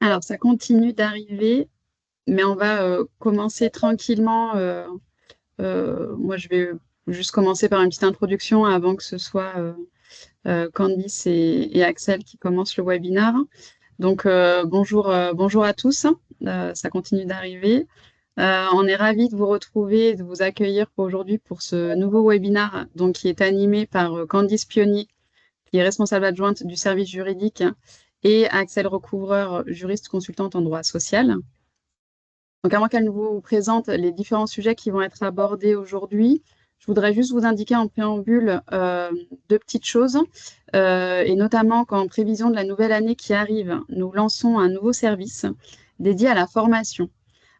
Alors, ça continue d'arriver, mais on va commencer tranquillement. Moi, je vais juste commencer par une petite introduction avant que ce soit Candice et Axel qui commencent le webinaire. Donc, bonjour à tous. Ça continue d'arriver. On est ravis de vous retrouver et de vous accueillir aujourd'hui pour ce nouveau webinaire donc, qui est animé par Candice Pionnier, qui est responsable adjointe du service juridique, et Axel Recouvreur, juriste consultante en droit social. Donc, avant qu'elle vous présente les différents sujets qui vont être abordés aujourd'hui, je voudrais juste vous indiquer en préambule deux petites choses, et notamment qu'en prévision de la nouvelle année qui arrive, nous lançons un nouveau service dédié à la formation.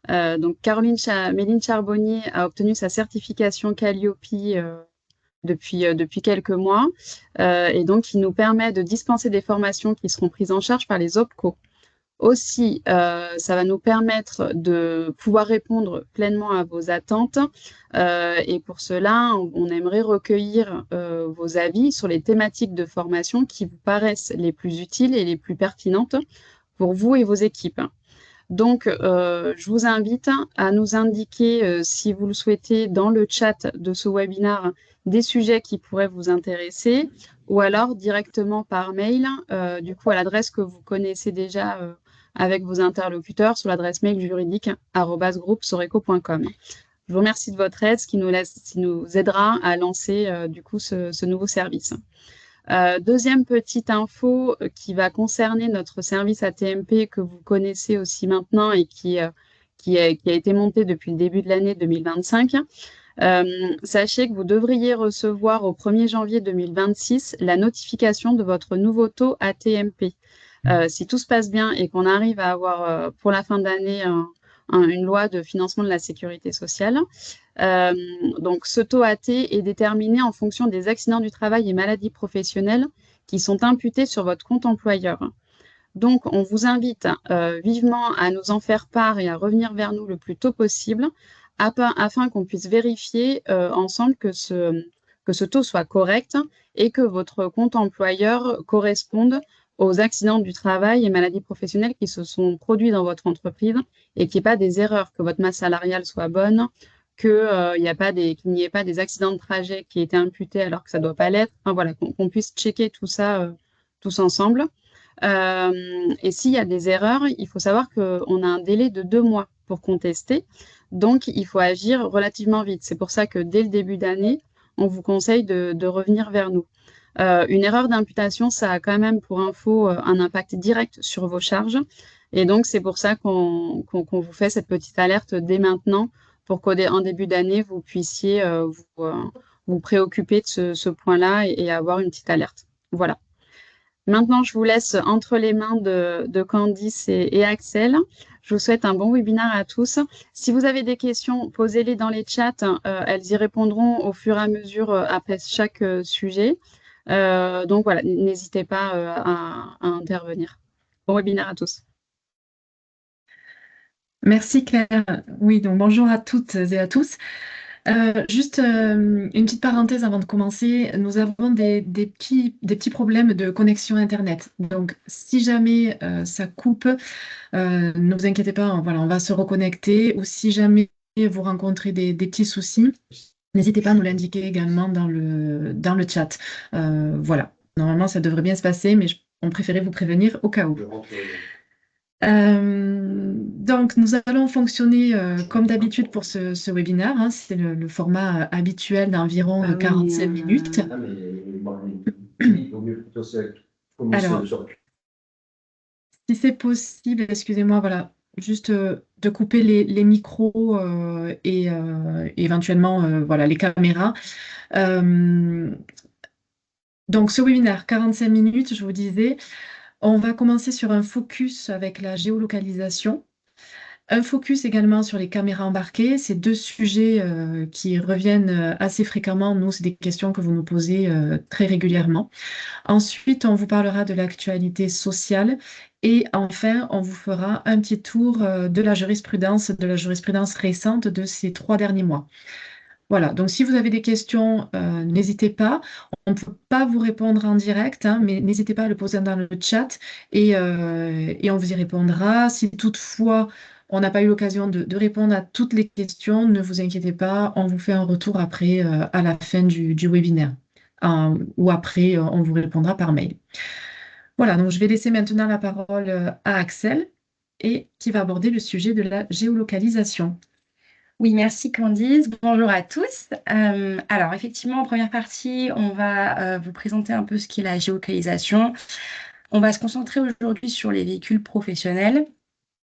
Donc, Méline Charbonnier a obtenu sa certification Calliope depuis quelques mois, et donc il nous permet de dispenser des formations qui seront prises en charge par les OPCO. Aussi, ça va nous permettre de pouvoir répondre pleinement à vos attentes. Et pour cela, on aimerait recueillir vos avis sur les thématiques de formation qui vous paraissent les plus utiles et les plus pertinentes pour vous et vos équipes. Donc, je vous invite à nous indiquer, si vous le souhaitez, dans le chat de ce webinaire, des sujets qui pourraient vous intéresser, ou alors directement par mail, du coup à l'adresse que vous connaissez déjà avec vos interlocuteurs, sur l'adresse mail juridique@groupesoreco.com. Je vous remercie de votre aide, ce qui nous aidera à lancer du coup ce nouveau service. Deuxième petite info qui va concerner notre service ATMP que vous connaissez aussi maintenant et qui a été monté depuis le début de l'année 2025. Sachez que vous devriez recevoir au 1er janvier 2026 la notification de votre nouveau taux ATMP. Si tout se passe bien et qu'on arrive à avoir pour la fin d'année une loi de financement de la sécurité sociale. Donc, ce taux AT est déterminé en fonction des accidents du travail et maladies professionnelles qui sont imputés sur votre compte employeur. Donc, on vous invite vivement à nous en faire part et à revenir vers nous le plus tôt possible afin qu'on puisse vérifier ensemble que ce taux soit correct et que votre compte employeur corresponde aux accidents du travail et maladies professionnelles qui se sont produits dans votre entreprise et qu'il n'y ait pas des erreurs, que votre masse salariale soit bonne, qu'il n'y ait pas des accidents de trajet qui aient été imputés alors que ça ne doit pas l'être. Enfin, voilà, qu'on puisse checker tout ça tous ensemble. Et s'il y a des erreurs, il faut savoir qu'on a un délai de 2 mois pour contester. Donc, il faut agir relativement vite. C'est pour ça que dès le début d'année, on vous conseille de revenir vers nous. Une erreur d'imputation, ça a quand même, pour info, un impact direct sur vos charges. Et donc, c'est pour ça qu'on vous fait cette petite alerte dès maintenant pour qu'en début d'année, vous puissiez vous préoccuper de ce point-là et avoir une petite alerte. Voilà. Maintenant, je vous laisse entre les mains de Candice et Axel. Je vous souhaite un bon webinaire à tous. Si vous avez des questions, posez-les dans les chats. Elles y répondront au fur et à mesure après chaque sujet. Donc voilà, n'hésitez pas à intervenir. Bon webinaire à tous. Merci Claire. Oui, donc bonjour à toutes et à tous. Juste une petite parenthèse avant de commencer. Nous avons des petits problèmes de connexion Internet. Donc, si jamais ça coupe, ne vous inquiétez pas, voilà, on va se reconnecter. Ou si jamais vous rencontrez des petits soucis, n'hésitez pas à nous l'indiquer également dans le chat. Voilà, normalement, ça devrait bien se passer, mais on préférait vous prévenir au cas où. Donc, nous allons fonctionner comme d'habitude pour ce webinaire, hein. C'est le format habituel d'environ 45 minutes. Alors, si c'est possible, excusez-moi, voilà, juste de couper les micros et éventuellement voilà, les caméras. Euh, donc, ce webinaire, 45 minutes, je vous disais, on va commencer sur un focus avec la géolocalisation. Un focus également sur les caméras embarquées. C'est deux sujets qui reviennent assez fréquemment. Nous, c'est des questions que vous nous posez très régulièrement. Ensuite, on vous parlera de l'actualité sociale. Et enfin, on vous fera un petit tour de la jurisprudence récente de ces 3 derniers mois. Voilà, donc si vous avez des questions, n'hésitez pas. On ne peut pas vous répondre en direct, hein, mais n'hésitez pas à le poser dans le chat et on vous y répondra. Si toutefois on n'a pas eu l'occasion de répondre à toutes les questions, ne vous inquiétez pas, on vous fait un retour après à la fin du webinaire. Ou après, on vous répondra par mail. Voilà, donc je vais laisser maintenant la parole à Axel et qui va aborder le sujet de la géolocalisation. Oui, merci Candice. Bonjour à tous. Alors, effectivement, en première partie, on va vous présenter un peu ce qu'est la géolocalisation. On va se concentrer aujourd'hui sur les véhicules professionnels.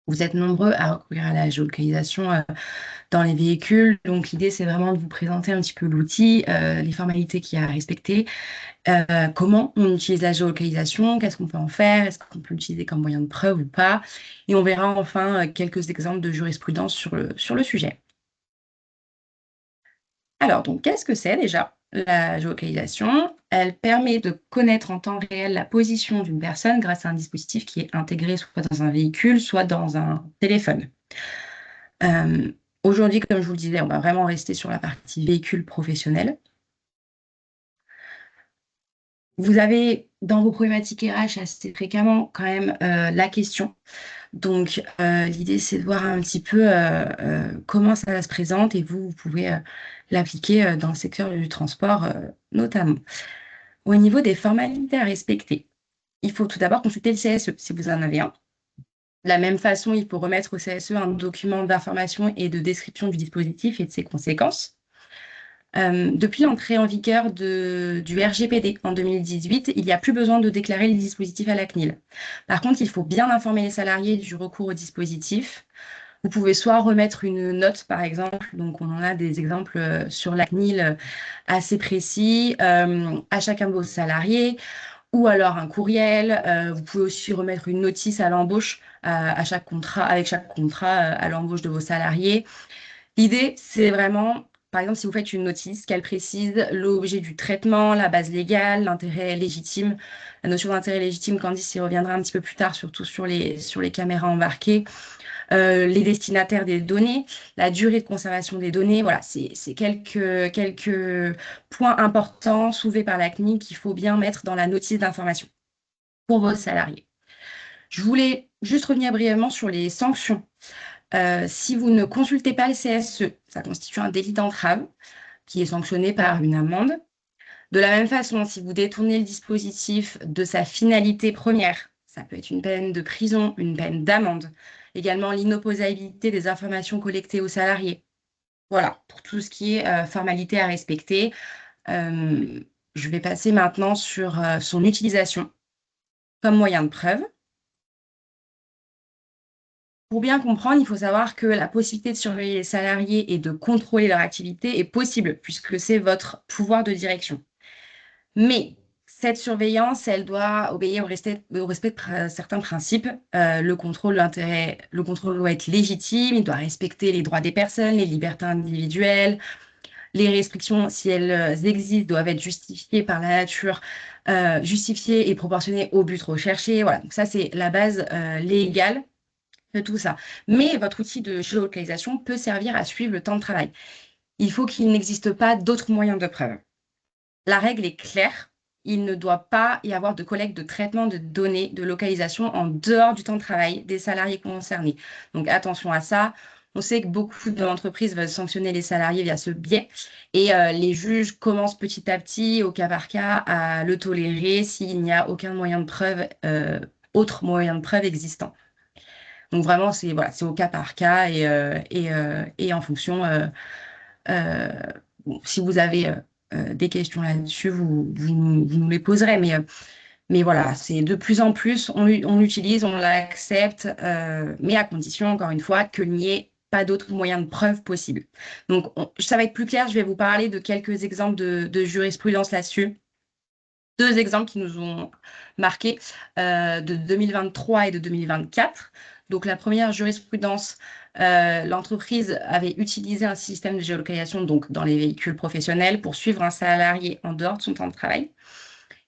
Vous êtes nombreux à recourir à la géolocalisation dans les véhicules. Donc, l'idée, c'est vraiment de vous présenter un petit peu l'outil, les formalités qu'il y a à respecter, comment on utilise la géolocalisation, qu'est-ce qu'on peut en faire, est-ce qu'on peut l'utiliser comme moyen de preuve ou pas. Et on verra enfin quelques exemples de jurisprudence sur le sujet. Alors, donc, qu'est-ce que c'est déjà la géolocalisation? Elle permet de connaître en temps réel la position d'une personne grâce à un dispositif qui est intégré soit dans un véhicule, soit dans un téléphone. Aujourd'hui, comme je vous le disais, on va vraiment rester sur la partie véhicule professionnel. Vous avez dans vos problématiques RH assez fréquemment quand même la question. Donc, l'idée, c'est de voir un petit peu comment ça se présente et vous pouvez l'appliquer dans le secteur du transport notamment. Au niveau des formalités à respecter, il faut tout d'abord consulter le CSE si vous en avez un. De la même façon, il faut remettre au CSE un document d'information et de description du dispositif et de ses conséquences. Depuis l'entrée en vigueur du RGPD en 2018, il n'y a plus besoin de déclarer les dispositifs à la CNIL. Par contre, il faut bien informer les salariés du recours au dispositif. Vous pouvez soit remettre une note, par exemple, donc on en a des exemples sur la CNIL assez précis, à chacun de vos salariés, ou alors un courriel. Vous pouvez aussi remettre une notice à l'embauche à chaque contrat, avec chaque contrat à l'embauche de vos salariés. L'idée, c'est vraiment, par exemple, si vous faites une notice, qu'elle précise l'objet du traitement, la base légale, l'intérêt légitime. La notion d'intérêt légitime, Candice y reviendra un petit peu plus tard, surtout sur les caméras embarquées. Les destinataires des données, la durée de conservation des données. Voilà, c'est quelques points importants soulevés par la CNIL qu'il faut bien mettre dans la notice d'information pour vos salariés. Je voulais juste revenir brièvement sur les sanctions. Si vous ne consultez pas le CSE, ça constitue un délit d'entrave qui est sanctionné par une amende. De la même façon, si vous détournez le dispositif de sa finalité première, ça peut être une peine de prison, une peine d'amende. Également, l'inopposabilité des informations collectées aux salariés. Voilà, pour tout ce qui est formalité à respecter. Je vais passer maintenant sur son utilisation comme moyen de preuve. Pour bien comprendre, il faut savoir que la possibilité de surveiller les salariés et de contrôler leur activité est possible, puisque c'est votre pouvoir de direction. Mais cette surveillance, elle doit obéir au respect de certains principes. Le contrôle doit être légitime, il doit respecter les droits des personnes, les libertés individuelles. Les restrictions, si elles existent, doivent être justifiées par la nature, justifiées et proportionnées au but recherché. Voilà, donc ça, c'est la base légale de tout ça. Mais votre outil de géolocalisation peut servir à suivre le temps de travail. Il faut qu'il n'existe pas d'autres moyens de preuve. La règle est claire. Il ne doit pas y avoir de collecte de traitement de données de localisation en dehors du temps de travail des salariés concernés. Donc attention à ça. On sait que beaucoup d'entreprises veulent sanctionner les salariés via ce biais et les juges commencent petit à petit, au cas par cas, à le tolérer s'il n'y a aucun moyen de preuve, autre moyen de preuve existant. Donc vraiment, c'est voilà, au cas par cas et en fonction. Bon, si vous avez des questions là-dessus, vous nous les poserez. Mais voilà, c'est de plus en plus, on l'utilise, on l'accepte, mais à condition, encore une fois, qu'il n'y ait pas d'autres moyens de preuve possibles. Donc, ça va être plus clair. Je vais vous parler de quelques exemples de jurisprudence là-dessus. Deux exemples qui nous ont marqués de 2023 et de 2024. Donc, la première jurisprudence, l'entreprise avait utilisé un système de géolocalisation donc, dans les véhicules professionnels pour suivre un salarié en dehors de son temps de travail.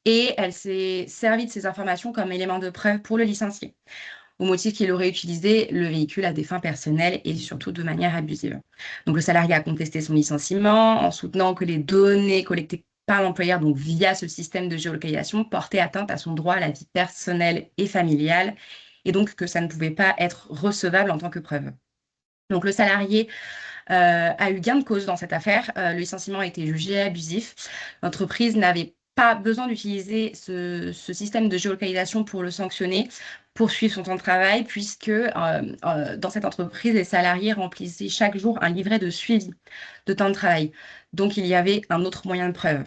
Et elle s'est servie de ces informations comme élément de preuve pour le licencier. au motif qu'il aurait utilisé le véhicule à des fins personnelles et surtout de manière abusive. Donc, le salarié a contesté son licenciement en soutenant que les données collectées par l'employeur, donc via ce système de géolocalisation, portaient atteinte à son droit à la vie personnelle et familiale, et donc que ça ne pouvait pas être recevable en tant que preuve. Donc, le salarié a eu gain de cause dans cette affaire. Le licenciement a été jugé abusif. L'entreprise n'avait pas besoin d'utiliser ce système de géolocalisation pour le sanctionner, pour suivre son temps de travail, puisque dans cette entreprise, les salariés remplissaient chaque jour un livret de suivi de temps de travail. Donc, il y avait un autre moyen de preuve.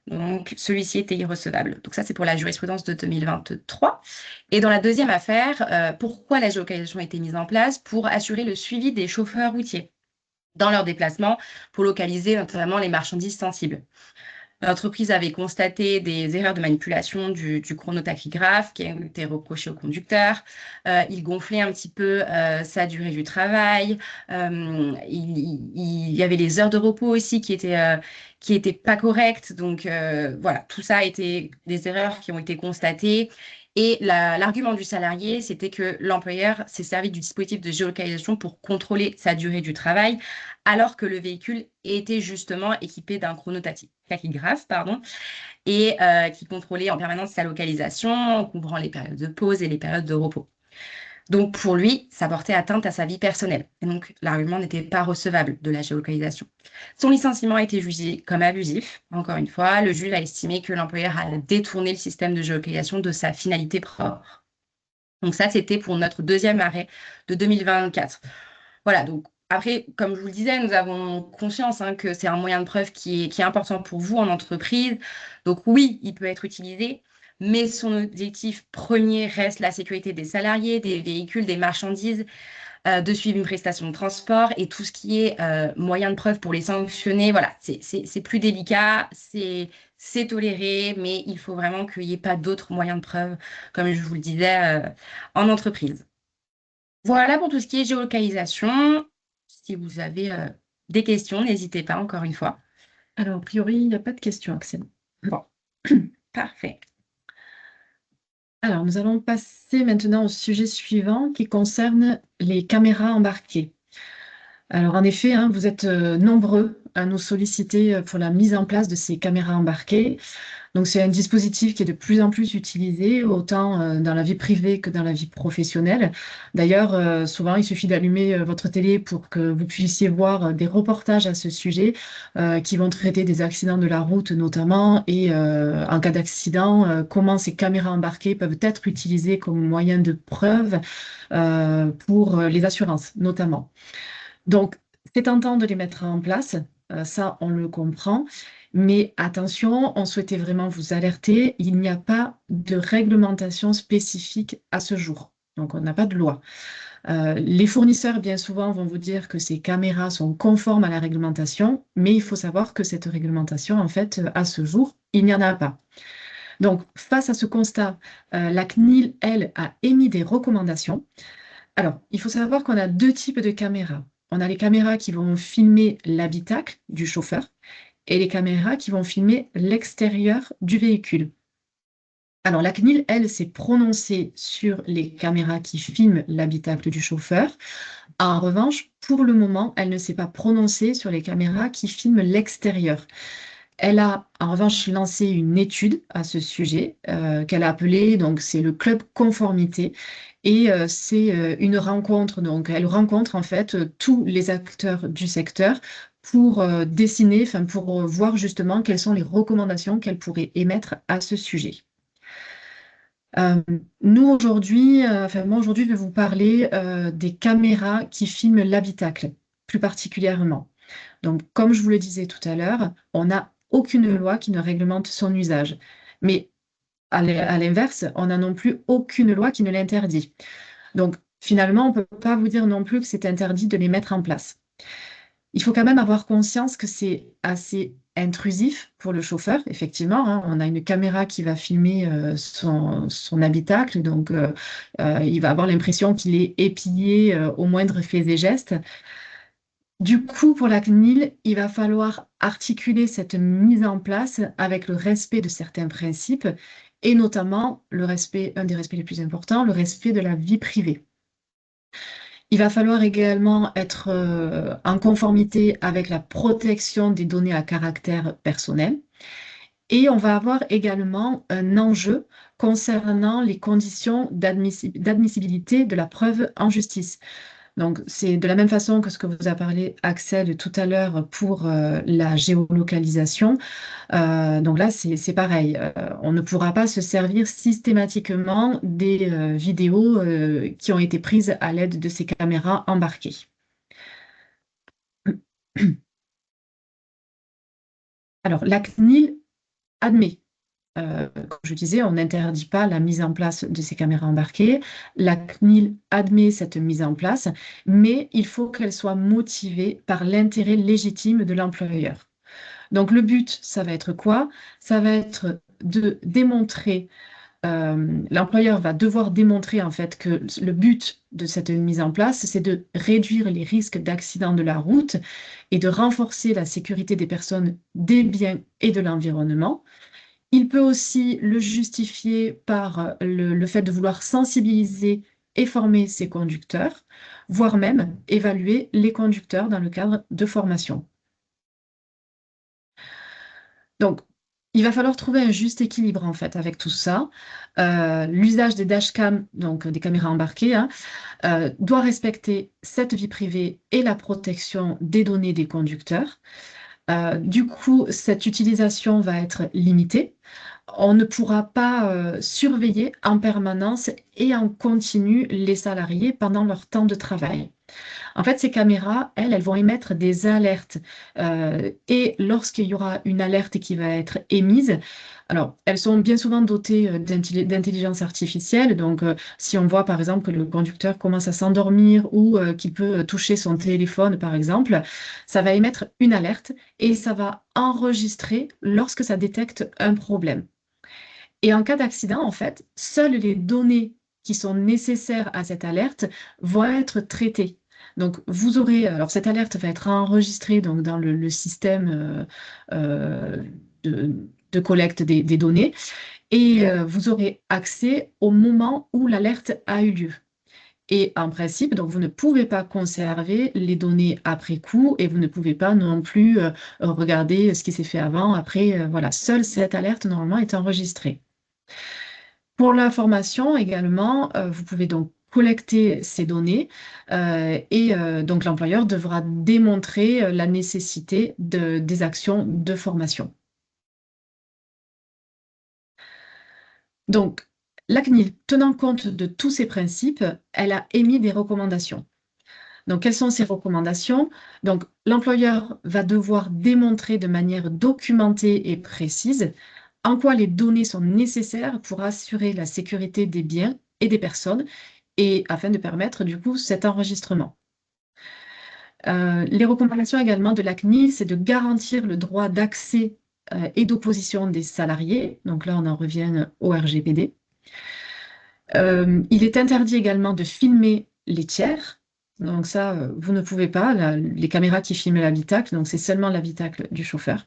Donc, celui-ci était irrecevable. Donc, ça, c'est pour la jurisprudence de 2023. Et dans la deuxième affaire, pourquoi la géolocalisation a été mise en place? Pour assurer le suivi des chauffeurs routiers dans leurs déplacements, pour localiser notamment les marchandises sensibles. L'entreprise avait constaté des erreurs de manipulation du chronotachygraphe qui ont été reprochées au conducteur. Il gonflait un petit peu sa durée du travail. Il y avait les heures de repos aussi qui étaient pas correctes. Donc voilà, tout ça a été des erreurs qui ont été constatées. Et l'argument du salarié, c'était que l'employeur s'est servi du dispositif de géolocalisation pour contrôler sa durée du travail, alors que le véhicule était justement équipé d'un chronotachygraphe, et qui contrôlait en permanence sa localisation, en couvrant les périodes de pause et les périodes de repos. Donc pour lui, ça portait atteinte à sa vie personnelle. Et donc l'argument n'était pas recevable de la géolocalisation. Son licenciement a été jugé comme abusif. Encore une fois, le juge a estimé que l'employeur a détourné le système de géolocalisation de sa finalité propre. Donc ça, c'était pour notre deuxième arrêt de 2024. Voilà, donc après, comme je vous le disais, nous avons conscience que c'est un moyen de preuve qui est important pour vous en entreprise. Donc oui, il peut être utilisé, mais son objectif premier reste la sécurité des salariés, des véhicules, des marchandises, de suivre une prestation de transport et tout ce qui est moyen de preuve pour les sanctionner. Voilà, c'est plus délicat, c'est toléré, mais il faut vraiment qu'il n'y ait pas d'autres moyens de preuve, comme je vous le disais, en entreprise. Voilà pour tout ce qui est géolocalisation. Si vous avez des questions, n'hésitez pas, encore une fois. Alors, a priori, il n'y a pas de questions, Axel. Bon, parfait. Alors, nous allons passer maintenant au sujet suivant qui concerne les caméras embarquées. Alors, en effet, vous êtes nombreux à nous solliciter pour la mise en place de ces caméras embarquées. Donc, c'est un dispositif qui est de plus en plus utilisé, autant dans la vie privée que dans la vie professionnelle. D'ailleurs, souvent, il suffit d'allumer votre télé pour que vous puissiez voir des reportages à ce sujet qui vont traiter des accidents de la route notamment et en cas d'accident, comment ces caméras embarquées peuvent être utilisées comme moyen de preuve pour les assurances notamment. Donc, c'est tentant de les mettre en place, ça, on le comprend. Mais attention, on souhaitait vraiment vous alerter, il n'y a pas de réglementation spécifique à ce jour. Donc, on n'a pas de loi. Les fournisseurs, bien souvent, vont vous dire que ces caméras sont conformes à la réglementation, mais il faut savoir que cette réglementation, en fait, à ce jour, il n'y en a pas. Donc, face à ce constat, la CNIL, elle, a émis des recommandations. Alors, il faut savoir qu'on a deux types de caméras. On a les caméras qui vont filmer l'habitacle du chauffeur et les caméras qui vont filmer l'extérieur du véhicule. Alors, la CNIL, elle, s'est prononcée sur les caméras qui filment l'habitacle du chauffeur. En revanche, pour le moment, elle ne s'est pas prononcée sur les caméras qui filment l'extérieur. Elle a en revanche lancé une étude à ce sujet qu'elle a appelée, donc c'est le club conformité, et c'est une rencontre. Donc elle rencontre en fait tous les acteurs du secteur pour dessiner, pour voir justement quelles sont les recommandations qu'elle pourrait émettre à ce sujet. Nous aujourd'hui, moi aujourd'hui, je vais vous parler des caméras qui filment l'habitacle, plus particulièrement. Donc, comme je vous le disais tout à l'heure, on n'a aucune loi qui ne réglemente son usage. Mais à l'inverse, on n'a non plus aucune loi qui ne l'interdit. Donc, finalement, on ne peut pas vous dire non plus que c'est interdit de les mettre en place. Il faut quand même avoir conscience que c'est assez intrusif pour le chauffeur, effectivement. On a une caméra qui va filmer son habitacle, donc il va avoir l'impression qu'il est épillé au moindre fait et geste. Du coup, pour la CNIL, il va falloir articuler cette mise en place avec le respect de certains principes et notamment un des respects les plus importants, le respect de la vie privée. Il va falloir également être en conformité avec la protection des données à caractère personnel. Et on va avoir également un enjeu concernant les conditions d'admissibilité de la preuve en justice. Donc, c'est de la même façon que ce que vous a parlé Axel tout à l'heure pour la géolocalisation. Donc là, c'est pareil. On ne pourra pas se servir systématiquement des vidéos qui ont été prises à l'aide de ces caméras embarquées. Alors, la CNIL admet, comme je disais, on n'interdit pas la mise en place de ces caméras embarquées. La CNIL admet cette mise en place, mais il faut qu'elle soit motivée par l'intérêt légitime de l'employeur. Donc le but, ça va être quoi? Ça va être de démontrer, l'employeur va devoir démontrer en fait que le but de cette mise en place, c'est de réduire les risques d'accidents de la route et de renforcer la sécurité des personnes, des biens et de l'environnement. Il peut aussi le justifier par le fait de vouloir sensibiliser et former ses conducteurs, voire même évaluer les conducteurs dans le cadre de formation. Donc, il va falloir trouver un juste équilibre en fait avec tout ça. L'usage des dashcams, donc des caméras embarquées, hein, doit respecter cette vie privée et la protection des données des conducteurs. Du coup, cette utilisation va être limitée. On ne pourra pas surveiller en permanence et en continu les salariés pendant leur temps de travail. En fait, ces caméras, elles vont émettre des alertes. Et lorsqu'il y aura une alerte qui va être émise, alors, elles sont bien souvent dotées d'intelligence artificielle. Donc, si on voit par exemple que le conducteur commence à s'endormir ou qu'il peut toucher son téléphone, par exemple, ça va émettre une alerte et ça va enregistrer lorsque ça détecte un problème. Et en cas d'accident, en fait, seules les données qui sont nécessaires à cette alerte vont être traitées. Donc, vous aurez, alors cette alerte va être enregistrée donc, dans le système de collecte des données et vous aurez accès au moment où l'alerte a eu lieu. Et en principe, donc vous ne pouvez pas conserver les données après coup et vous ne pouvez pas non plus regarder ce qui s'est fait avant, après. Voilà, seule cette alerte normalement est enregistrée. Pour l'information également, vous pouvez donc collecter ces données et donc l'employeur devra démontrer la nécessité des actions de formation. Donc, la CNIL, tenant compte de tous ces principes, elle a émis des recommandations. Donc, quelles sont ces recommandations? Donc, l'employeur va devoir démontrer de manière documentée et précise en quoi les données sont nécessaires pour assurer la sécurité des biens et des personnes et afin de permettre du coup cet enregistrement. Les recommandations également de la CNIL, c'est de garantir le droit d'accès et d'opposition des salariés. Donc là, on en revient au RGPD. Il est interdit également de filmer les tiers. Donc ça, vous ne pouvez pas. Les caméras qui filment l'habitacle, donc c'est seulement l'habitacle du chauffeur.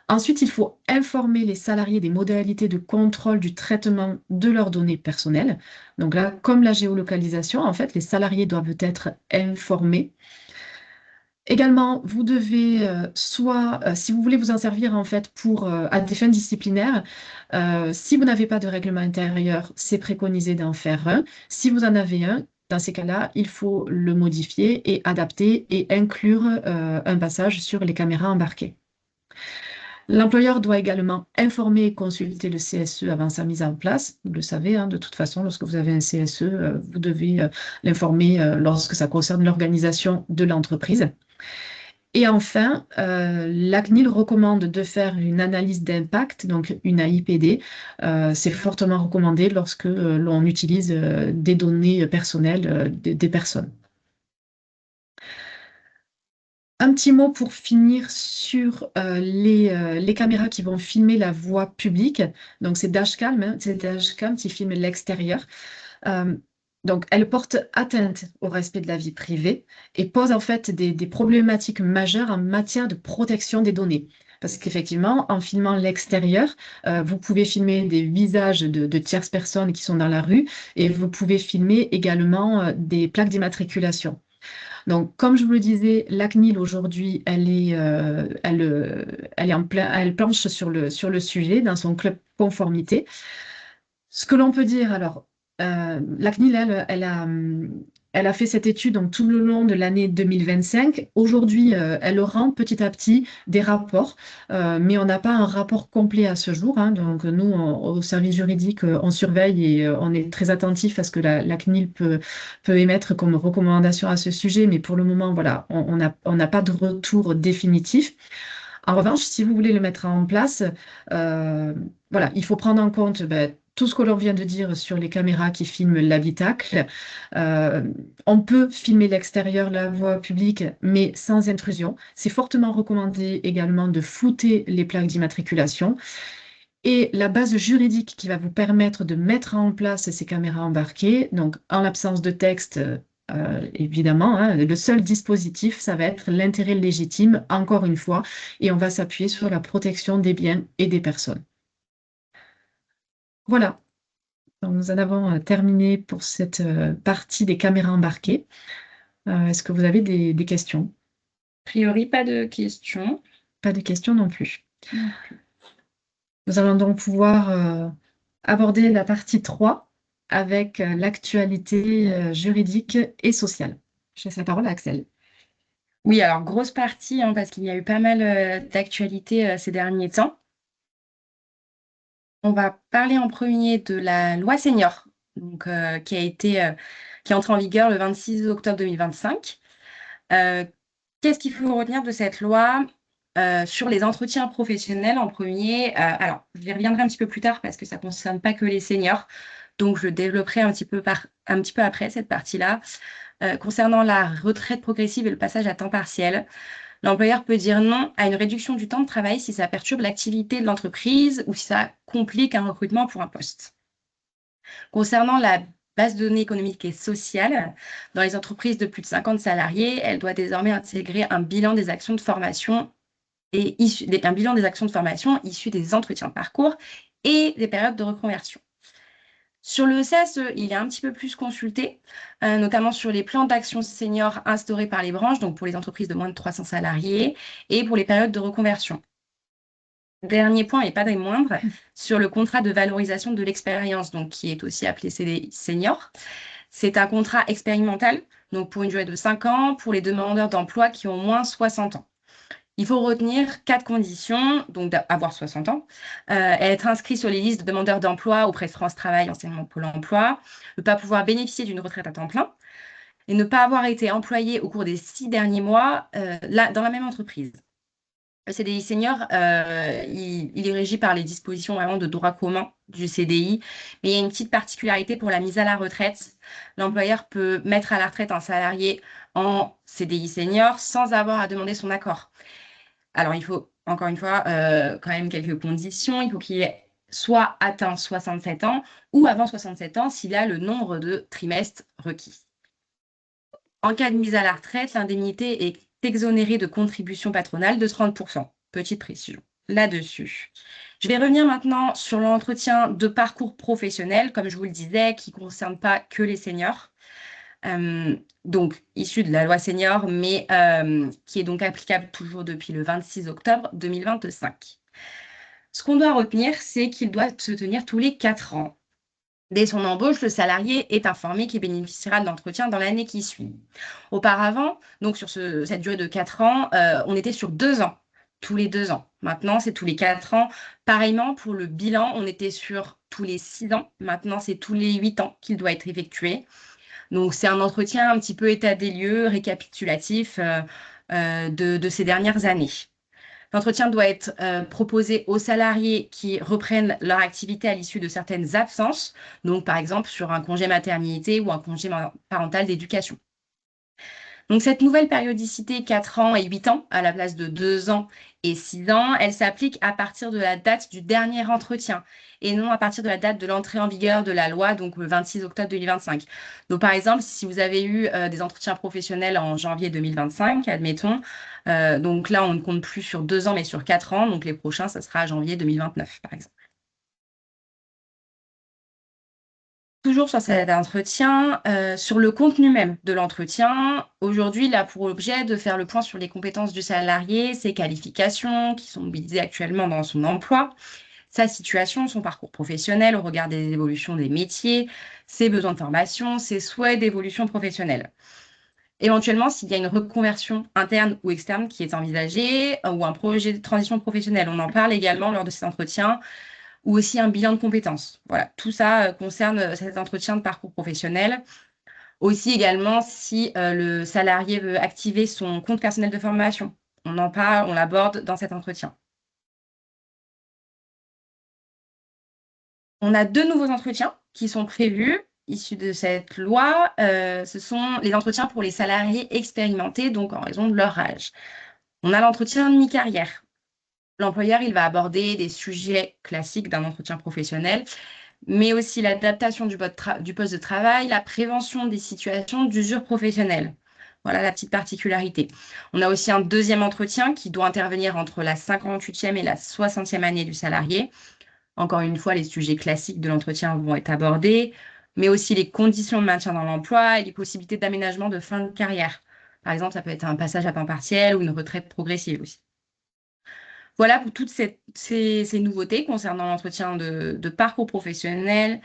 Ensuite, il faut informer les salariés des modalités de contrôle du traitement de leurs données personnelles. Donc là, comme la géolocalisation, en fait, les salariés doivent être informés. Également, vous devez si vous voulez vous en servir en fait à des fins disciplinaires, si vous n'avez pas de règlement intérieur, c'est préconisé d'en faire un. Si vous en avez un, dans ces cas-là, il faut le modifier et adapter et inclure un passage sur les caméras embarquées. L'employeur doit également informer et consulter le CSE avant sa mise en place. Vous le savez, hein, de toute façon, lorsque vous avez un CSE, vous devez l'informer lorsque ça concerne l'organisation de l'entreprise. Et enfin, la CNIL recommande de faire une analyse d'impact, donc une AIPD. C'est fortement recommandé lorsque l'on utilise des données personnelles des personnes. Un petit mot pour finir sur les caméras qui vont filmer la voie publique. Donc, c'est dashcam, hein, c'est dashcam qui filme l'extérieur. Donc, elles portent atteinte au respect de la vie privée et posent en fait des problématiques majeures en matière de protection des données. Parce qu'effectivement, en filmant l'extérieur, vous pouvez filmer des visages de tierces personnes qui sont dans la rue et vous pouvez filmer également des plaques d'immatriculation. Donc, comme je vous le disais, la CNIL aujourd'hui, elle planche sur le sujet dans son club conformité. Ce que l'on peut dire, alors, la CNIL, elle a fait cette étude donc, tout le long de l'année 2025. Aujourd'hui, elle rend petit à petit des rapports, mais on n'a pas un rapport complet à ce jour, hein. Donc, nous, au service juridique, on surveille et on est très attentif à ce que la CNIL peut émettre comme recommandation à ce sujet, mais pour le moment, voilà, on n'a pas de retour définitif. En revanche, si vous voulez le mettre en place, voilà, il faut prendre en compte tout ce que l'on vient de dire sur les caméras qui filment l'habitacle. Euh, on peut filmer l'extérieur, la voie publique, mais sans intrusion. C'est fortement recommandé également de flouter les plaques d'immatriculation. Et la base juridique qui va vous permettre de mettre en place ces caméras embarquées, donc en l'absence de texte, évidemment, hein, le seul dispositif, ça va être l'intérêt légitime, encore une fois, et on va s'appuyer sur la protection des biens et des personnes. Voilà, donc, nous en avons terminé pour cette partie des caméras embarquées. Est-ce que vous avez des questions? A priori, pas de questions. Pas de questions non plus. Nous allons donc pouvoir aborder la partie 3 avec l'actualité juridique et sociale. Je laisse la parole à Axel. Oui, alors grosse partie, hein, parce qu'il y a eu pas mal d'actualités ces derniers temps. On va parler en premier de la loi senior, donc, qui est entrée en vigueur le 26 octobre 2025. Qu'est-ce qu'il faut retenir de cette loi? Sur les entretiens professionnels en premier, alors je y reviendrai un petit peu plus tard parce que ça ne concerne pas que les seniors, donc je développerai un petit peu après cette partie-là. Concernant la retraite progressive et le passage à temps partiel, l'employeur peut dire non à une réduction du temps de travail si ça perturbe l'activité de l'entreprise ou si ça complique un recrutement pour un poste. Concernant la base de données économique et sociale, dans les entreprises de plus de 50 salariés, elle doit désormais intégrer un bilan des actions de formation issues des entretiens de parcours et des périodes de reconversion. Sur le CSE, il est un petit peu plus consulté, notamment sur les plans d'action senior instaurés par les branches, donc pour les entreprises de moins de 300 salariés, et pour les périodes de reconversion. Dernier point, et pas des moindres, sur le contrat de valorisation de l'expérience, donc qui est aussi appelé CDI senior. C'est un contrat expérimental, donc pour une durée de 5 ans, pour les demandeurs d'emploi qui ont au moins 60 ans. Il faut retenir 4 conditions, donc avoir 60 ans, être inscrit sur les listes de demandeurs d'emploi auprès de France Travail, anciennement Pôle emploi, ne pas pouvoir bénéficier d'une retraite à temps plein et ne pas avoir été employé au cours des 6 derniers mois dans la même entreprise. Le CDI senior, il est régi par les dispositions vraiment de droit commun du CDI, mais il y a une petite particularité pour la mise à la retraite. L'employeur peut mettre à la retraite un salarié en CDI senior sans avoir à demander son accord. Alors, il faut, encore une fois, quand même quelques conditions. Il faut qu'il ait soit atteint 67 ans ou avant 67 ans s'il a le nombre de trimestres requis. En cas de mise à la retraite, l'indemnité est exonérée de contribution patronale de 30%. Petite précision là-dessus. Je vais revenir maintenant sur l'entretien de parcours professionnel, comme je vous le disais, qui ne concerne pas que les seniors. Donc issu de la loi senior, mais qui est donc applicable toujours depuis le 26 octobre 2025. Ce qu'on doit retenir, c'est qu'il doit se tenir tous les 4 ans. Dès son embauche, le salarié est informé qu'il bénéficiera de l'entretien dans l'année qui suit. Auparavant, donc sur cette durée de 4 ans, on était sur 2 ans, tous les 2 ans. Maintenant, c'est tous les 4 ans. Pareillement, pour le bilan, on était sur tous les 6 ans. Maintenant, c'est tous les 8 ans qu'il doit être effectué. Donc, c'est un entretien un petit peu état des lieux, récapitulatif de ces dernières années. L'entretien doit être proposé aux salariés qui reprennent leur activité à l'issue de certaines absences, donc par exemple sur un congé maternité ou un congé parental d'éducation. Donc, cette nouvelle périodicité 4 ans et 8 ans, à la place de 2 ans et 6 ans, elle s'applique à partir de la date du dernier entretien et non à partir de la date de l'entrée en vigueur de la loi, donc le 26 octobre 2025. Donc, par exemple, si vous avez eu des entretiens professionnels en janvier 2025, admettons, donc là, on ne compte plus sur 2 ans, mais sur 4 ans. Donc, les prochains, ça sera janvier 2029, par exemple. Toujours sur cet entretien, sur le contenu même de l'entretien, aujourd'hui, il a pour objet de faire le point sur les compétences du salarié, ses qualifications qui sont mobilisées actuellement dans son emploi, sa situation, son parcours professionnel au regard des évolutions des métiers, ses besoins de formation, ses souhaits d'évolution professionnelle. Éventuellement, s'il y a une reconversion interne ou externe qui est envisagée ou un projet de transition professionnelle, on en parle également lors de cet entretien ou aussi un bilan de compétences. Voilà, tout ça concerne cet entretien de parcours professionnel. Aussi également, si le salarié veut activer son compte personnel de formation, on en parle, on l'aborde dans cet entretien. On a 2 nouveaux entretiens qui sont prévus, issus de cette loi. Ce sont les entretiens pour les salariés expérimentés, donc en raison de leur âge. On a l'entretien de mi-carrière. L'employeur, il va aborder des sujets classiques d'un entretien professionnel, mais aussi l'adaptation du poste de travail, la prévention des situations d'usure professionnelle. Voilà la petite particularité. On a aussi un deuxième entretien qui doit intervenir entre la 58e et la 60e année du salarié. Encore une fois, les sujets classiques de l'entretien vont être abordés, mais aussi les conditions de maintien dans l'emploi et les possibilités d'aménagement de fin de carrière. Par exemple, ça peut être un passage à temps partiel ou une retraite progressive aussi. Voilà pour toutes ces nouveautés concernant l'entretien de parcours professionnel.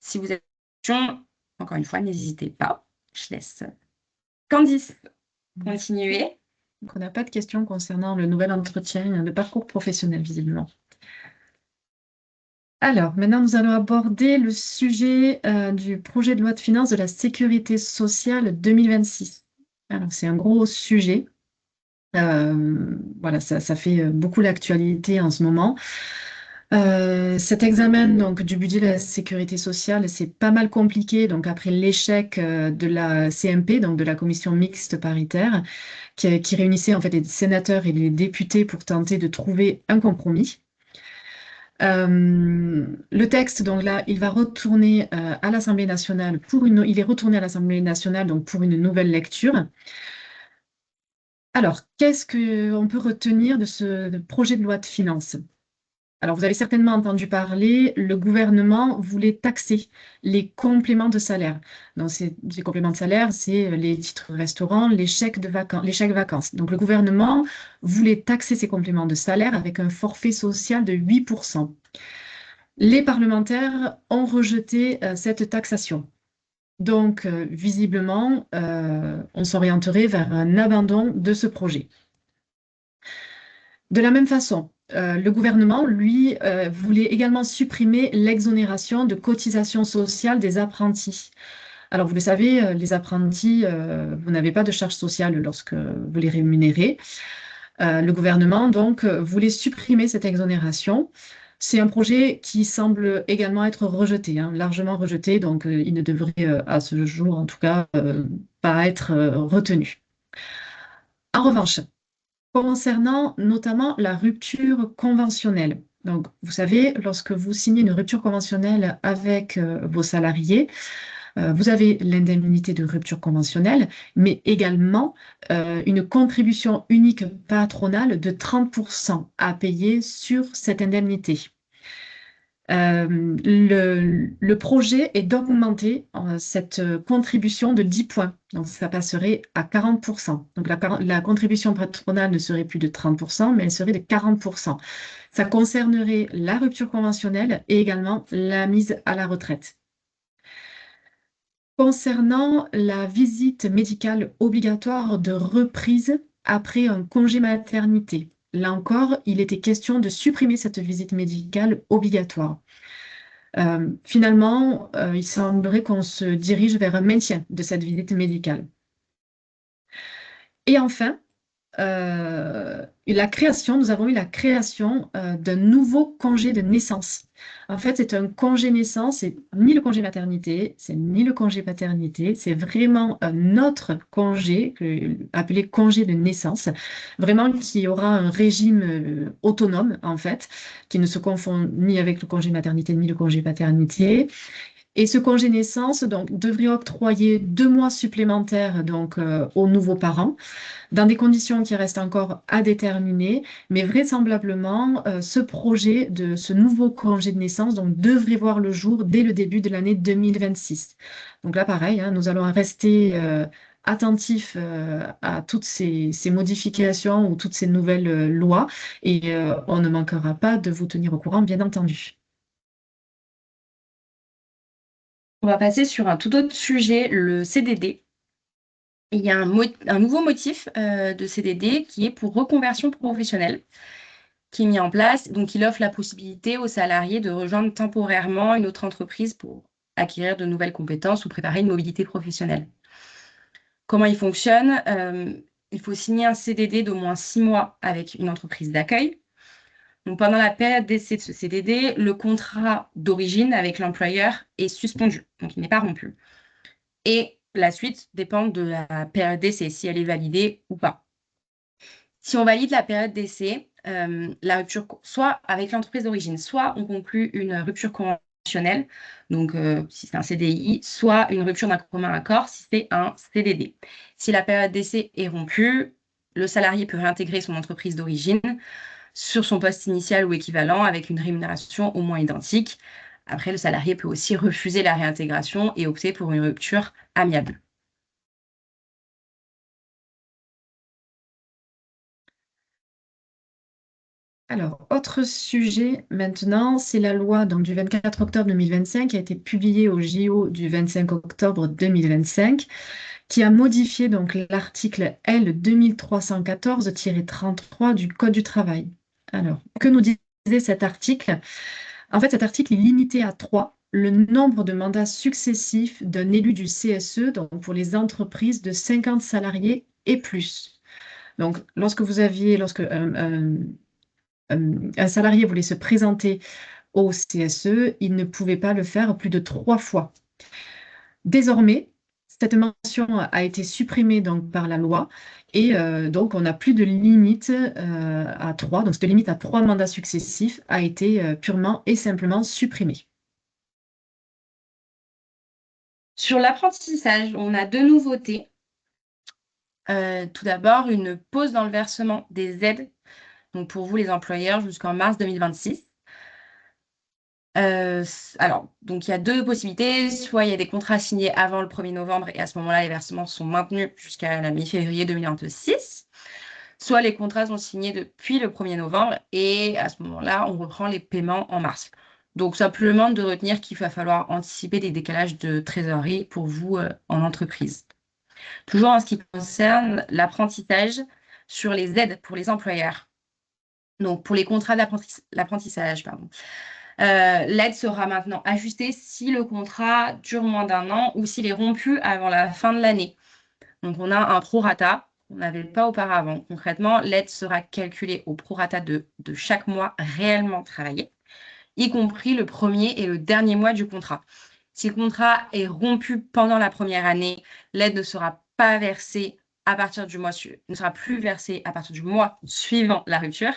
Si vous avez des questions, encore une fois, n'hésitez pas. Je laisse Candice continuer. Donc, on n'a pas de questions concernant le nouvel entretien de parcours professionnel, visiblement. Alors, maintenant, nous allons aborder le sujet du projet de loi de finances de la sécurité sociale 2026. Alors, c'est un gros sujet. Voilà, ça fait beaucoup l'actualité en ce moment. Cet examen donc, du budget de la sécurité sociale, c'est pas mal compliqué. Donc, après l'échec de la CMP, donc de la commission mixte paritaire, qui réunissait en fait les sénateurs et les députés pour tenter de trouver un compromis. Le texte, donc là, il va retourner à l'Assemblée nationale il est retourné à l'Assemblée nationale donc pour une nouvelle lecture. Alors, qu'est-ce qu'on peut retenir de ce projet de loi de finances? Alors, vous avez certainement entendu parler, le gouvernement voulait taxer les compléments de salaire. Donc, les compléments de salaire, c'est les titres restaurants, les chèques vacances. Donc, le gouvernement voulait taxer ces compléments de salaire avec un forfait social de 8%. Les parlementaires ont rejeté cette taxation. Donc, visiblement, on s'orienterait vers un abandon de ce projet. De la même façon, le gouvernement, lui, voulait également supprimer l'exonération de cotisation sociale des apprentis. Alors, vous le savez, les apprentis, vous n'avez pas de charge sociale lorsque vous les rémunérez. Le gouvernement, donc, voulait supprimer cette exonération. C'est un projet qui semble également être rejeté, largement rejeté, donc il ne devrait, à ce jour en tout cas, pas être retenu. En revanche, concernant notamment la rupture conventionnelle, donc vous savez, lorsque vous signez une rupture conventionnelle avec vos salariés, vous avez l'indemnité de rupture conventionnelle, mais également une contribution unique patronale de 30% à payer sur cette indemnité. Le projet est d'augmenter cette contribution de 10 points. Donc, ça passerait à 40%. Donc, la contribution patronale ne serait plus de 30%, mais elle serait de 40%. Ça concernerait la rupture conventionnelle et également la mise à la retraite. Concernant la visite médicale obligatoire de reprise après un congé maternité, là encore, il était question de supprimer cette visite médicale obligatoire. Finalement, il semblerait qu'on se dirige vers un maintien de cette visite médicale. Et enfin, nous avons eu la création d'un nouveau congé de naissance. En fait, c'est un congé naissance, c'est ni le congé maternité, c'est ni le congé paternité, c'est vraiment un autre congé, appelé congé de naissance, vraiment qui aura un régime autonome, en fait, qui ne se confond ni avec le congé maternité ni le congé paternité. Et ce congé naissance donc, devrait octroyer 2 mois supplémentaires donc, aux nouveaux parents dans des conditions qui restent encore à déterminer, mais vraisemblablement, ce projet de ce nouveau congé de naissance donc, devrait voir le jour dès le début de l'année 2026. Donc là, pareil, hein, nous allons rester attentifs à toutes ces modifications ou toutes ces nouvelles lois et on ne manquera pas de vous tenir au courant, bien entendu. On va passer sur un tout autre sujet, le CDD. Il y a un nouveau motif de CDD qui est pour reconversion professionnelle, qui est mis en place. Donc, il offre la possibilité aux salariés de rejoindre temporairement une autre entreprise pour acquérir de nouvelles compétences ou préparer une mobilité professionnelle. Comment il fonctionne? Il faut signer un CDD d'au moins 6 mois avec une entreprise d'accueil. Donc, pendant la période d'essai de ce CDD, le contrat d'origine avec l'employeur est suspendu, donc il n'est pas rompu. Et la suite dépend de la période d'essai, si elle est validée ou pas. Si on valide la période d'essai, la rupture, soit avec l'entreprise d'origine, soit on conclut une rupture conventionnelle, donc si c'est un CDI, soit une rupture d'un commun accord si c'est un CDD. Si la période d'essai est rompue, le salarié peut réintégrer son entreprise d'origine sur son poste initial ou équivalent avec une rémunération au moins identique. Après, le salarié peut aussi refuser la réintégration et opter pour une rupture amiable. Alors, autre sujet maintenant, c'est la loi donc, du 24 octobre 2025 qui a été publiée au JO du 25 octobre 2025, qui a modifié donc l'article L 2314-33 du Code du travail. Alors, que nous disait cet article? En fait, cet article est limité à 3 le nombre de mandats successifs d'un élu du CSE, donc pour les entreprises de 50 salariés et plus. Donc, lorsque un salarié voulait se présenter au CSE, il ne pouvait pas le faire plus de 3 fois. Désormais, cette mention a été supprimée donc, par la loi et donc on n'a plus de limite à 3. Donc cette limite à 3 mandats successifs a été purement et simplement supprimée. Sur l'apprentissage, on a 2 nouveautés. Tout d'abord, une pause dans le versement des aides, donc pour vous les employeurs, jusqu'en mars 2026. Alors, donc il y a 2 possibilités. Soit il y a des contrats signés avant le 1er novembre et à ce moment-là, les versements sont maintenus jusqu'à la mi-février 2026. Soit les contrats sont signés depuis le 1er novembre et à ce moment-là, on reprend les paiements en mars. Donc, simplement de retenir qu'il va falloir anticiper des décalages de trésorerie pour vous en entreprise. Toujours en ce qui concerne l'apprentissage sur les aides pour les employeurs. Donc, pour les contrats d'apprentissage, pardon. L'aide sera maintenant ajustée si le contrat dure moins d'1 an ou s'il est rompu avant la fin de l'année. Donc, on a un prorata qu'on n'avait pas auparavant. Concrètement, l'aide sera calculée au prorata de chaque mois réellement travaillé, y compris le premier et le dernier mois du contrat. Si le contrat est rompu pendant la première année, l'aide ne sera pas versée à partir du mois ne sera plus versée à partir du mois suivant la rupture.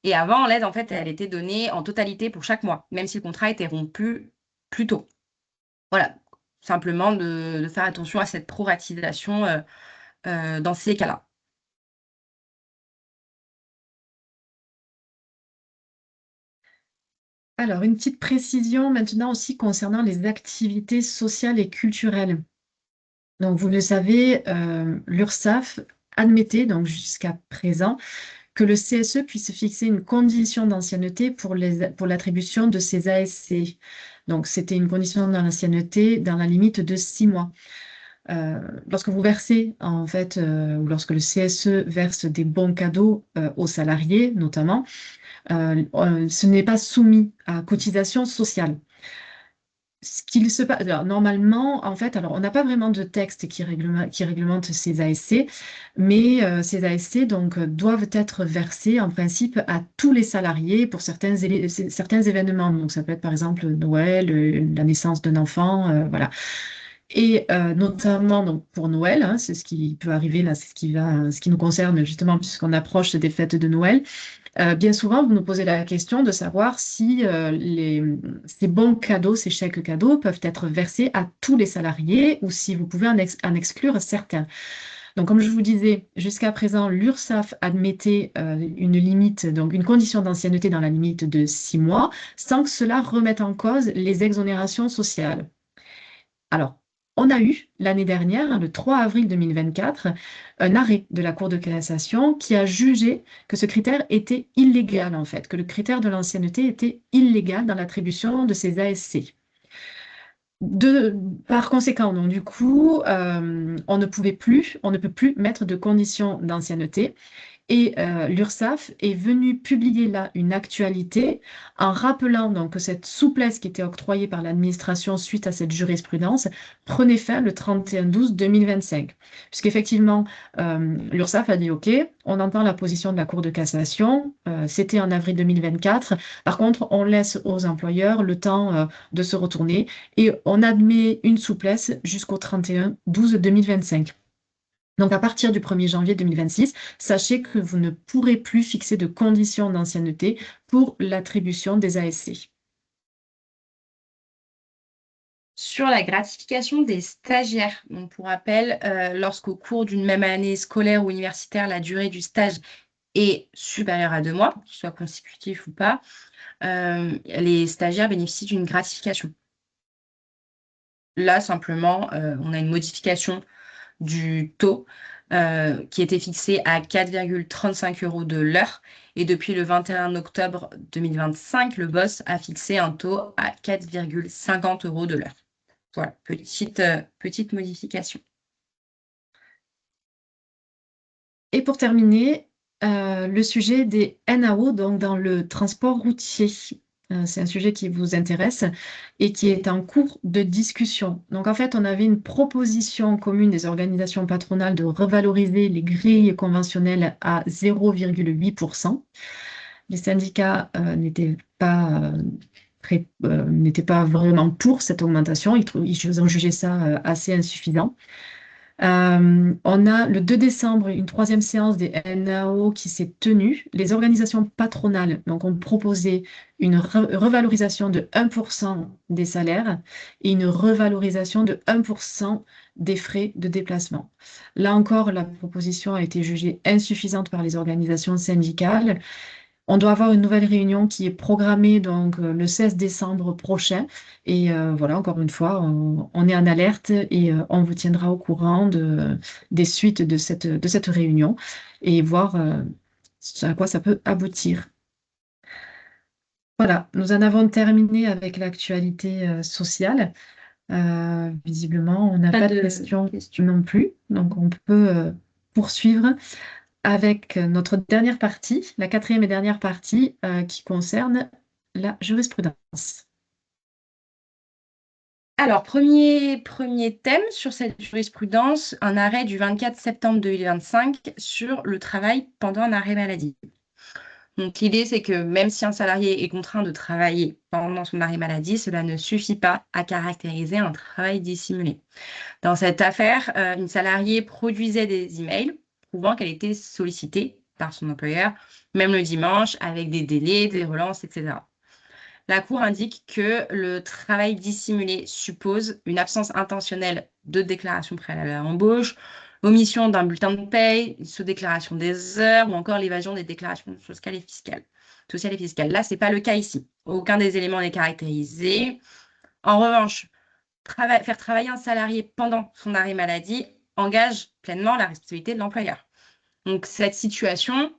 Et avant, l'aide, en fait, elle était donnée en totalité pour chaque mois, même si le contrat était rompu plus tôt. Voilà, simplement de faire attention à cette proratisation dans ces cas-là. Alors, une petite précision maintenant aussi concernant les activités sociales et culturelles. Donc, vous le savez, l'URSSAF admettait donc jusqu'à présent que le CSE puisse fixer une condition d'ancienneté pour l'attribution de ces ASC. Donc, c'était une condition d'ancienneté dans la limite de 6 mois. Lorsque vous versez, en fait, ou lorsque le CSE verse des bons cadeaux aux salariés, notamment, ce n'est pas soumis à cotisation sociale. ce qu'il se passe, alors, normalement, en fait, alors on n'a pas vraiment de texte qui réglemente ces ASC, mais ces ASC donc, doivent être versés en principe à tous les salariés pour certains événements. Donc ça peut être par exemple Noël, la naissance d'un enfant, voilà. Et notamment donc, pour Noël, hein, c'est ce qui peut arriver là, c'est ce qui nous concerne justement puisqu'on approche des fêtes de Noël. Bien souvent, vous nous posez la question de savoir si ces bons cadeaux, ces chèques cadeaux peuvent être versés à tous les salariés ou si vous pouvez en exclure certains. Donc, comme je vous disais, jusqu'à présent, l'URSSAF admettait une limite, donc une condition d'ancienneté dans la limite de 6 mois, sans que cela remette en cause les exonérations sociales. Alors, on a eu l'année dernière, le 3 avril 2024, un arrêt de la Cour de cassation qui a jugé que ce critère était illégal, en fait, que le critère de l'ancienneté était illégal dans l'attribution de ces ASC. Par conséquent, donc, du coup, on ne peut plus mettre de conditions d'ancienneté. Et l'URSSAF est venu publier là une actualité en rappelant donc que cette souplesse qui était octroyée par l'administration suite à cette jurisprudence prenait fin le 31/12/2025. Puisqu'effectivement, l'URSSAF a dit OK, on entend la position de la Cour de cassation, c'était en avril 2024. Par contre, on laisse aux employeurs le temps de se retourner et on admet une souplesse jusqu'au 31/12/2025. Donc, à partir du 1er janvier 2026, sachez que vous ne pourrez plus fixer de conditions d'ancienneté pour l'attribution des ASC. Sur la gratification des stagiaires, donc pour rappel, lorsqu'au cours d'une même année scolaire ou universitaire, la durée du stage est supérieure à 2 mois, qu'il soit consécutif ou pas, les stagiaires bénéficient d'une gratification. Là, simplement, on a une modification du taux qui était fixé à 4,35 € de l'heure. Et depuis le 21 octobre 2025, le BOSS a fixé un taux à 4,50 € de l'heure. Voilà, petite modification. Et pour terminer, le sujet des NAO donc dans le transport routier. C'est un sujet qui vous intéresse et qui est en cours de discussion. Donc, en fait, on avait une proposition commune des organisations patronales de revaloriser les grilles conventionnelles à 0,8%. Les syndicats n'étaient pas vraiment pour cette augmentation. Ils ont jugé ça assez insuffisant. On a le 2 décembre une troisième séance des NAO qui s'est tenue. Les organisations patronales donc, ont proposé une revalorisation de 1% des salaires et une revalorisation de 1% des frais de déplacement. Là encore, la proposition a été jugée insuffisante par les organisations syndicales. On doit avoir une nouvelle réunion qui est programmée donc le 16 décembre prochain. Et voilà, encore une fois, on est en alerte et on vous tiendra au courant des suites de cette réunion et voir à quoi ça peut aboutir. Voilà, nous en avons terminé avec l'actualité sociale. Visiblement, on n'a pas de questions non plus, donc on peut poursuivre avec notre dernière partie, la quatrième et dernière partie qui concerne la jurisprudence. Alors, premier thème sur cette jurisprudence, un arrêt du 24 septembre 2025 sur le travail pendant un arrêt maladie. Donc, l'idée, c'est que même si un salarié est contraint de travailler pendant son arrêt maladie, cela ne suffit pas à caractériser un travail dissimulé. Dans cette affaire, une salariée produisait des emails prouvant qu'elle était sollicitée par son employeur, même le dimanche, avec des délais, des relances, etc. La Cour indique que le travail dissimulé suppose une absence intentionnelle de déclaration préalable à l'embauche, l'omission d'un bulletin de paye, une sous-déclaration des heures ou encore l'évasion des déclarations sociales et fiscales. Là, ce n'est pas le cas ici. Aucun des éléments n'est caractérisé. En revanche, faire travailler un salarié pendant son arrêt maladie engage pleinement la responsabilité de l'employeur. Donc, cette situation,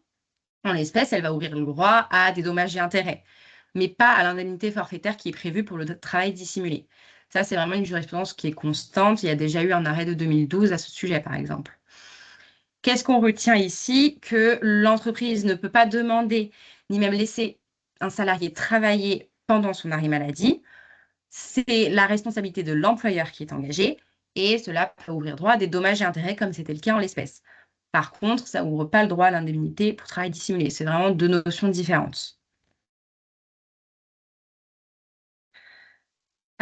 en l'espèce, elle va ouvrir le droit à des dommages et intérêts, mais pas à l'indemnité forfaitaire qui est prévue pour le travail dissimulé. Ça, c'est vraiment une jurisprudence qui est constante. Il y a déjà eu un arrêt de 2012 à ce sujet, par exemple. Qu'est-ce qu'on retient ici? Que l'entreprise ne peut pas demander, ni même laisser un salarié travailler pendant son arrêt maladie, c'est la responsabilité de l'employeur qui est engagée et cela peut ouvrir droit à des dommages et intérêts comme c'était le cas en l'espèce. Par contre, ça n'ouvre pas le droit à l'indemnité pour travail dissimulé. C'est vraiment deux notions différentes.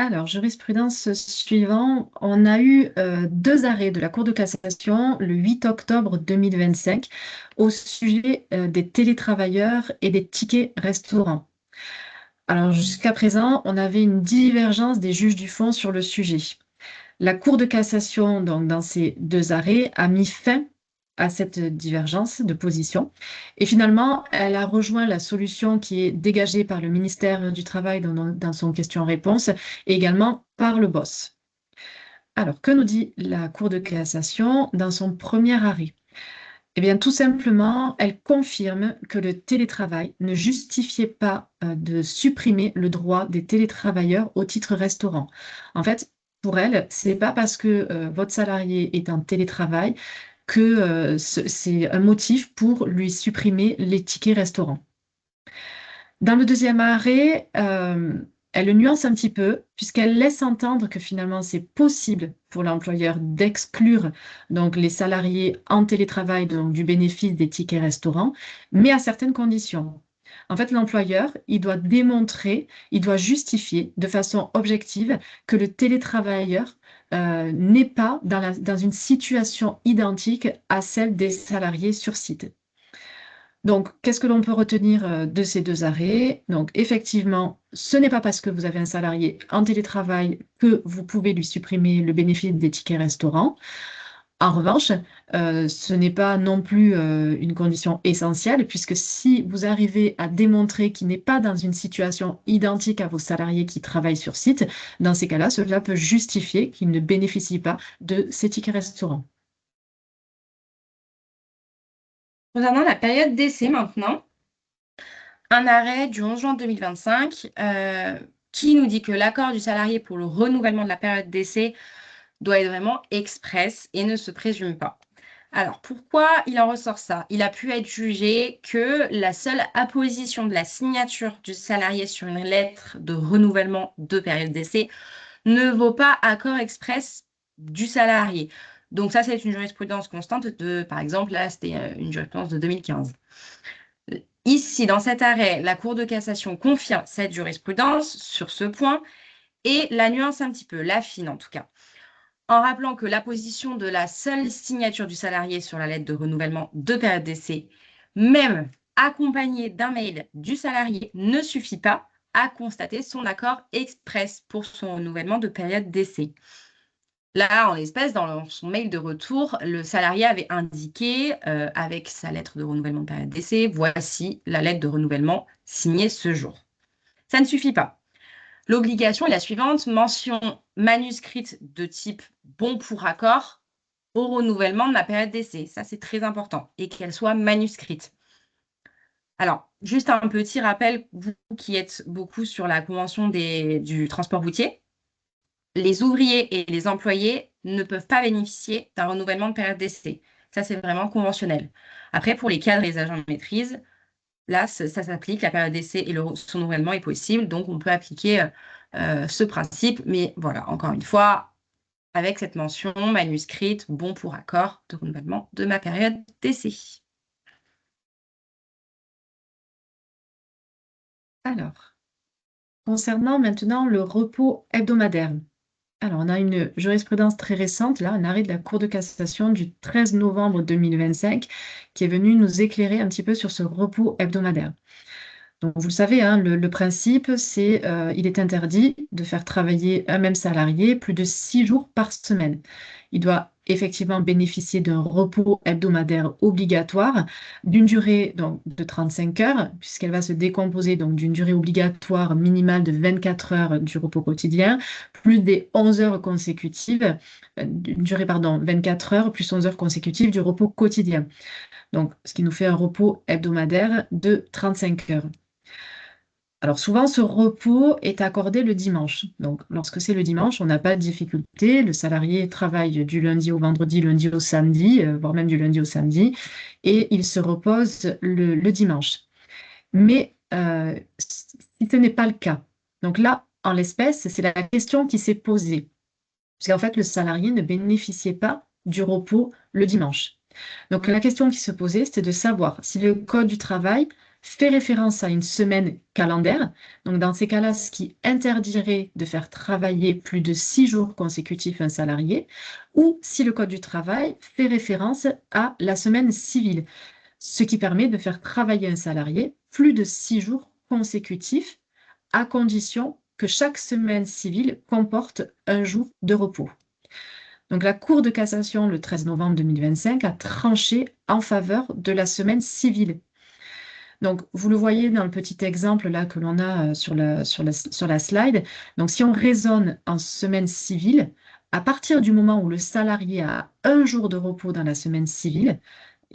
Alors, jurisprudence suivant, on a eu deux arrêts de la Cour de cassation le 8 octobre 2025 au sujet des télétravailleurs et des tickets restaurants. Alors, jusqu'à présent, on avait une divergence des juges du fond sur le sujet. La Cour de cassation, donc, dans ces deux arrêts, a mis fin à cette divergence de position. Et finalement, elle a rejoint la solution qui est dégagée par le ministère du Travail dans son question-réponse et également par le BOSS. Alors, que nous dit la Cour de cassation dans son premier arrêt? Eh bien, tout simplement, elle confirme que le télétravail ne justifiait pas de supprimer le droit des télétravailleurs au titre restaurant. En fait, pour elle, c'est pas parce que votre salarié est en télétravail que c'est un motif pour lui supprimer les tickets restaurants. Dans le deuxième arrêt, elle le nuance un petit peu, puisqu'elle laisse entendre que finalement c'est possible pour l'employeur d'exclure donc les salariés en télétravail donc, du bénéfice des tickets restaurants, mais à certaines conditions. En fait, l'employeur, il doit démontrer, il doit justifier de façon objective que le télétravailleur n'est pas dans une situation identique à celle des salariés sur site. Donc, qu'est-ce que l'on peut retenir de ces deux arrêts? Donc, effectivement, ce n'est pas parce que vous avez un salarié en télétravail que vous pouvez lui supprimer le bénéfice des tickets restaurants. En revanche, ce n'est pas non plus une condition essentielle, puisque si vous arrivez à démontrer qu'il n'est pas dans une situation identique à vos salariés qui travaillent sur site, dans ces cas-là, cela peut justifier qu'il ne bénéficie pas de ces tickets restaurants. Concernant la période d'essai maintenant, un arrêt du 11 juin 2025 qui nous dit que l'accord du salarié pour le renouvellement de la période d'essai doit être vraiment express et ne se présume pas. Alors, pourquoi il en ressort ça? Il a pu être jugé que la seule apposition de la signature du salarié sur une lettre de renouvellement de période d'essai ne vaut pas accord express du salarié. Donc ça, c'est une jurisprudence constante de, par exemple, là, c'était une jurisprudence de 2015. Ici, dans cet arrêt, la Cour de cassation confirme cette jurisprudence sur ce point et la nuance un petit peu, l'affine en tout cas, en rappelant que l'apposition de la seule signature du salarié sur la lettre de renouvellement de période d'essai, même accompagnée d'un mail du salarié, ne suffit pas à constater son accord express pour son renouvellement de période d'essai. Là, en l'espèce, dans son mail de retour, le salarié avait indiqué, avec sa lettre de renouvellement de période d'essai, voici la lettre de renouvellement signée ce jour. Ça ne suffit pas. L'obligation est la suivante, mention manuscrite de type bon pour accord au renouvellement de la période d'essai. Ça, c'est très important, et qu'elle soit manuscrite. Alors, juste un petit rappel, vous qui êtes beaucoup sur la convention du transport routier, les ouvriers et les employés ne peuvent pas bénéficier d'un renouvellement de période d'essai. Ça, c'est vraiment conventionnel. Après, pour les cadres et les agents de maîtrise, là, ça s'applique, la période d'essai et son renouvellement est possible, donc on peut appliquer ce principe. Mais voilà, encore une fois, avec cette mention manuscrite, bon pour accord de renouvellement de ma période d'essai. Alors, concernant maintenant le repos hebdomadaire. Alors, on a une jurisprudence très récente, là, un arrêt de la Cour de cassation du 13 novembre 2025 qui est venu nous éclairer un petit peu sur ce repos hebdomadaire. Donc, vous le savez, hein, le principe, c'est il est interdit de faire travailler un même salarié plus de 6 jours par semaine. Il doit effectivement bénéficier d'un repos hebdomadaire obligatoire d'une durée donc, de 35 heures, puisqu'elle va se décomposer donc d'une durée obligatoire minimale de 24 heures du repos quotidien, plus des 11 heures consécutives, d'une durée, pardon, 24 heures plus 11 heures consécutives du repos quotidien. Donc, ce qui nous fait un repos hebdomadaire de 35 heures. Alors souvent, ce repos est accordé le dimanche. Donc lorsque c'est le dimanche, on n'a pas de difficulté. Le salarié travaille du lundi au vendredi, lundi au samedi, voire même du lundi au samedi, et il se repose le dimanche. Mais si ce n'est pas le cas, donc là, en l'espèce, c'est la question qui s'est posée. Parce qu'en fait, le salarié ne bénéficiait pas du repos le dimanche. Donc la question qui se posait, c'était de savoir si le Code du travail fait référence à une semaine calendaire. Donc dans ces cas-là, ce qui interdirait de faire travailler plus de 6 jours consécutifs un salarié, ou si le Code du travail fait référence à la semaine civile, ce qui permet de faire travailler un salarié plus de 6 jours consécutifs, à condition que chaque semaine civile comporte un jour de repos. Donc, la Cour de cassation, le 13 novembre 2025, a tranché en faveur de la semaine civile. Donc, vous le voyez dans le petit exemple là que l'on a sur la slide. Donc, si on raisonne en semaine civile, à partir du moment où le salarié a un jour de repos dans la semaine civile,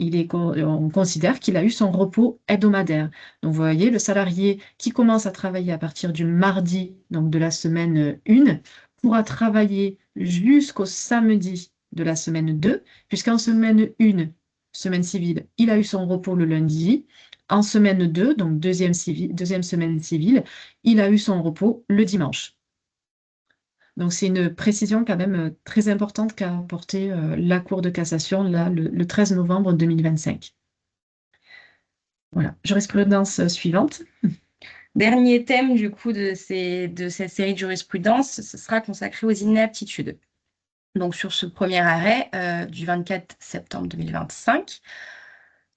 on considère qu'il a eu son repos hebdomadaire. Donc, vous voyez, le salarié qui commence à travailler à partir du mardi, donc de la semaine 1, pourra travailler jusqu'au samedi de la semaine 2, puisqu'en semaine 1, semaine civile, il a eu son repos le lundi. En semaine 2, donc deuxième semaine civile, il a eu son repos le dimanche. Donc, c'est une précision quand même très importante qu'a apportée la Cour de cassation là, le 13 novembre 2025. Voilà, jurisprudence suivante. Dernier thème du coup de cette série de jurisprudence, ce sera consacré aux inaptitudes. Donc sur ce premier arrêt du 24 septembre 2025,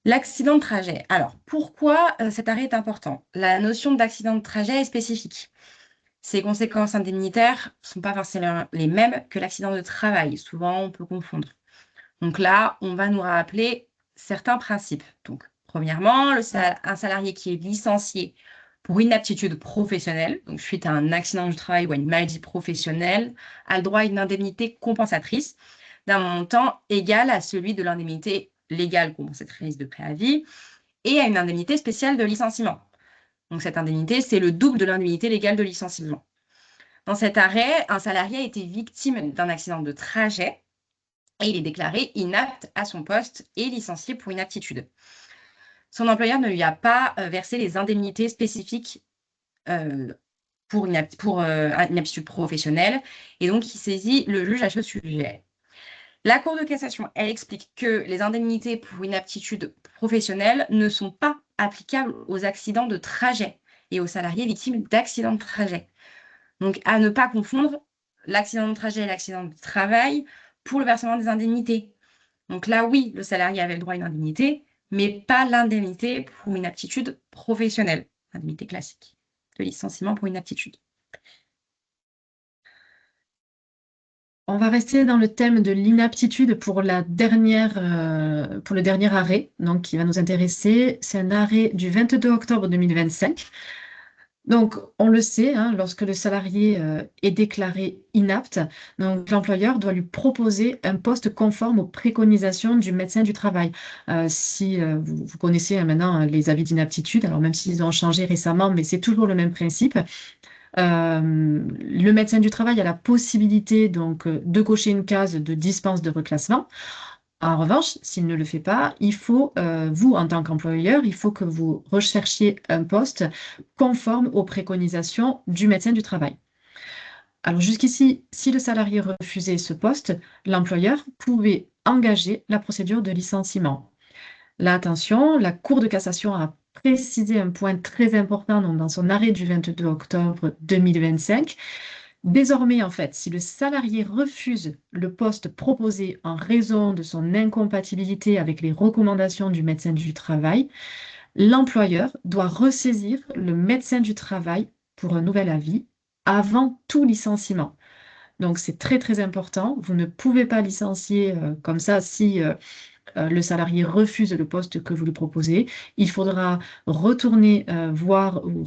l'accident de trajet. Alors pourquoi cet arrêt est important? La notion d'accident de trajet est spécifique. Ses conséquences indemnitaires ne sont pas forcément les mêmes que l'accident de travail. Souvent, on peut confondre. Donc là, on va nous rappeler certains principes. Donc, premièrement, un salarié qui est licencié pour inaptitude professionnelle, donc suite à un accident du travail ou à une maladie professionnelle, a le droit à une indemnité compensatrice d'un montant égal à celui de l'indemnité légale compensatrice de préavis et à une indemnité spéciale de licenciement. Donc, cette indemnité, c'est le double de l'indemnité légale de licenciement. Dans cet arrêt, un salarié a été victime d'un accident de trajet et il est déclaré inapte à son poste et licencié pour inaptitude. Son employeur ne lui a pas versé les indemnités spécifiques pour une inaptitude professionnelle et donc il saisit le juge à ce sujet. La Cour de cassation, elle explique que les indemnités pour inaptitude professionnelle ne sont pas applicables aux accidents de trajet et aux salariés victimes d'accidents de trajet. Donc, à ne pas confondre l'accident de trajet et l'accident de travail pour le versement des indemnités. Donc là, oui, le salarié avait le droit à une indemnité, mais pas l'indemnité pour une aptitude professionnelle, indemnité classique de licenciement pour une aptitude. On va rester dans le thème de l'inaptitude pour le dernier arrêt, donc qui va nous intéresser. C'est un arrêt du 22 octobre 2025. Donc, on le sait, hein, lorsque le salarié est déclaré inapte, donc l'employeur doit lui proposer un poste conforme aux préconisations du médecin du travail. Si vous connaissez maintenant les avis d'inaptitude, alors même s'ils ont changé récemment, mais c'est toujours le même principe. Le médecin du travail a la possibilité donc de cocher une case de dispense de reclassement. En revanche, s'il ne le fait pas, il faut, vous, en tant qu'employeur, il faut que vous recherchiez un poste conforme aux préconisations du médecin du travail. Alors jusqu'ici, si le salarié refusait ce poste, l'employeur pouvait engager la procédure de licenciement. Là, attention, la Cour de cassation a précisé un point très important donc, dans son arrêt du 22 octobre 2025. Désormais, en fait, si le salarié refuse le poste proposé en raison de son incompatibilité avec les recommandations du médecin du travail, l'employeur doit ressaisir le médecin du travail pour un nouvel avis avant tout licenciement. Donc, c'est très, très important. Vous ne pouvez pas licencier comme ça si le salarié refuse le poste que vous lui proposez. Il faudra retourner voir ou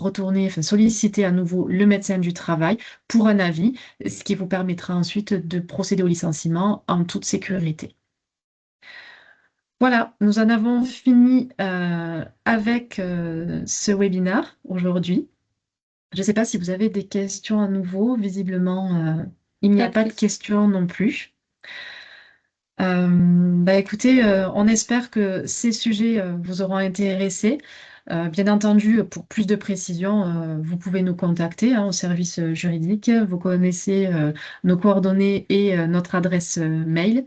solliciter à nouveau le médecin du travail pour un avis, ce qui vous permettra ensuite de procéder au licenciement en toute sécurité. Voilà, nous en avons fini avec ce webinaire aujourd'hui. Je ne sais pas si vous avez des questions à nouveau. Visiblement, il n'y a pas de questions non plus. Écoutez, on espère que ces sujets vous auront intéressé. Bien entendu, pour plus de précision, vous pouvez nous contacter au service juridique. Vous connaissez nos coordonnées et notre adresse mail.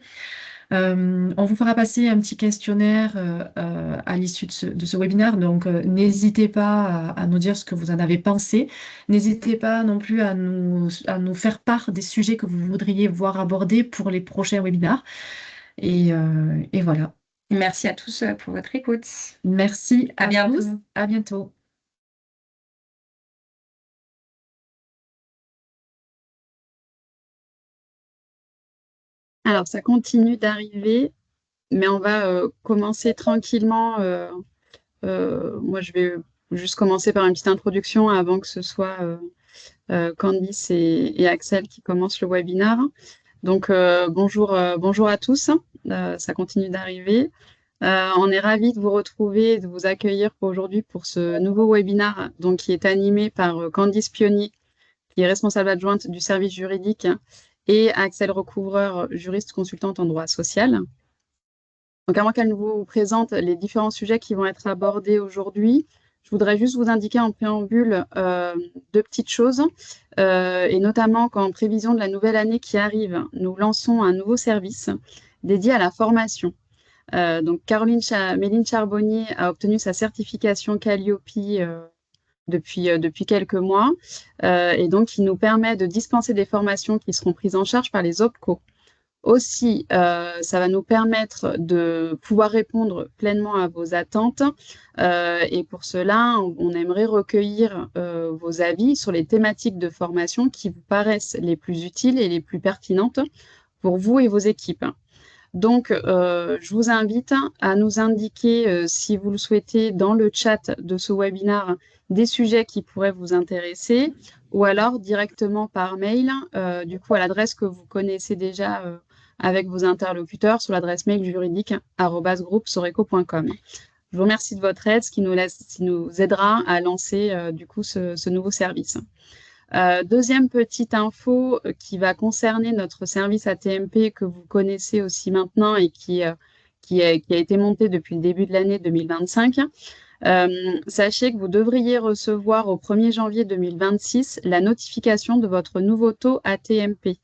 On vous fera passer un petit questionnaire à l'issue de ce webinaire, donc n'hésitez pas à nous dire ce que vous en avez pensé. N'hésitez pas non plus à nous faire part des sujets que vous voudriez voir abordés pour les prochains webinaires. Et voilà. Merci à tous pour votre écoute. Merci À bientôt. tous. À bientôt. Alors, ça continue d'arriver, mais on va commencer tranquillement. Moi, je vais juste commencer par une petite introduction avant que ce soit Candice et Axel qui commencent le webinaire. Donc, bonjour à tous. Ça continue d'arriver. On est ravis de vous retrouver et de vous accueillir aujourd'hui pour ce nouveau webinaire donc, qui est animé par Candice Pionnier, qui est responsable adjointe du service juridique, et Axel Recouvreur, juriste consultante en droit social. Donc, avant qu'elle vous présente les différents sujets qui vont être abordés aujourd'hui, je voudrais juste vous indiquer en préambule deux petites choses, et notamment qu'en prévision de la nouvelle année qui arrive, nous lançons un nouveau service dédié à la formation. Donc, Méline Charbonnier a obtenu sa certification Calliope depuis quelques mois, et donc il nous permet de dispenser des formations qui seront prises en charge par les OPCO. Aussi, ça va nous permettre de pouvoir répondre pleinement à vos attentes, et pour cela, on aimerait recueillir vos avis sur les thématiques de formation qui vous paraissent les plus utiles et les plus pertinentes pour vous et vos équipes. Donc, je vous invite à nous indiquer, si vous le souhaitez, dans le chat de ce webinaire, des sujets qui pourraient vous intéresser, ou alors directement par mail, du coup à l'adresse que vous connaissez déjà avec vos interlocuteurs, sur l'adresse mail juridique@groupesoreco.com. Je vous remercie de votre aide, ce qui nous aidera à lancer du coup ce nouveau service. Deuxième petite info qui va concerner notre service ATMP que vous connaissez aussi maintenant et qui a été monté depuis le début de l'année 2025. Sachez que vous devriez recevoir au 1er janvier 2026 la notification de votre nouveau taux ATMP.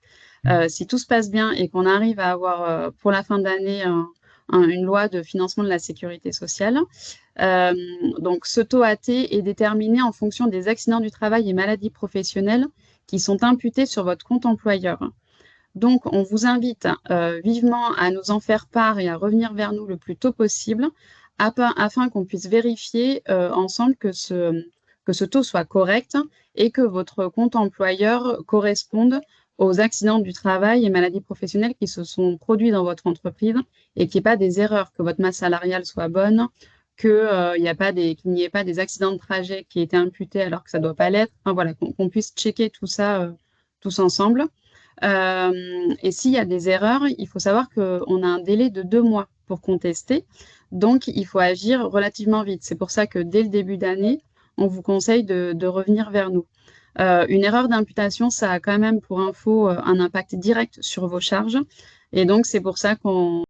Si tout se passe bien et qu'on arrive à avoir pour la fin d'année une loi de financement de la sécurité sociale. Donc, ce taux AT est déterminé en fonction des accidents du travail et maladies professionnelles qui sont imputés sur votre compte employeur. Donc, on vous invite vivement à nous en faire part et à revenir vers nous le plus tôt possible afin qu'on puisse vérifier ensemble que ce taux soit correct et que votre compte employeur corresponde aux accidents du travail et maladies professionnelles qui se sont produits dans votre entreprise et qu'il n'y ait pas des erreurs, que votre masse salariale soit bonne, qu'il n'y ait pas des accidents de trajet qui aient été imputés alors que ça ne doit pas l'être. Enfin, voilà, qu'on puisse checker tout ça tous ensemble. Et s'il y a des erreurs, il faut savoir qu'on a un délai de 2 mois pour contester. Donc, il faut agir relativement vite. C'est pour ça que dès le début d'année, on vous conseille de revenir vers nous. Une erreur d'imputation, ça a quand même, pour info, un impact direct sur vos charges. Et donc, c'est pour ça qu'on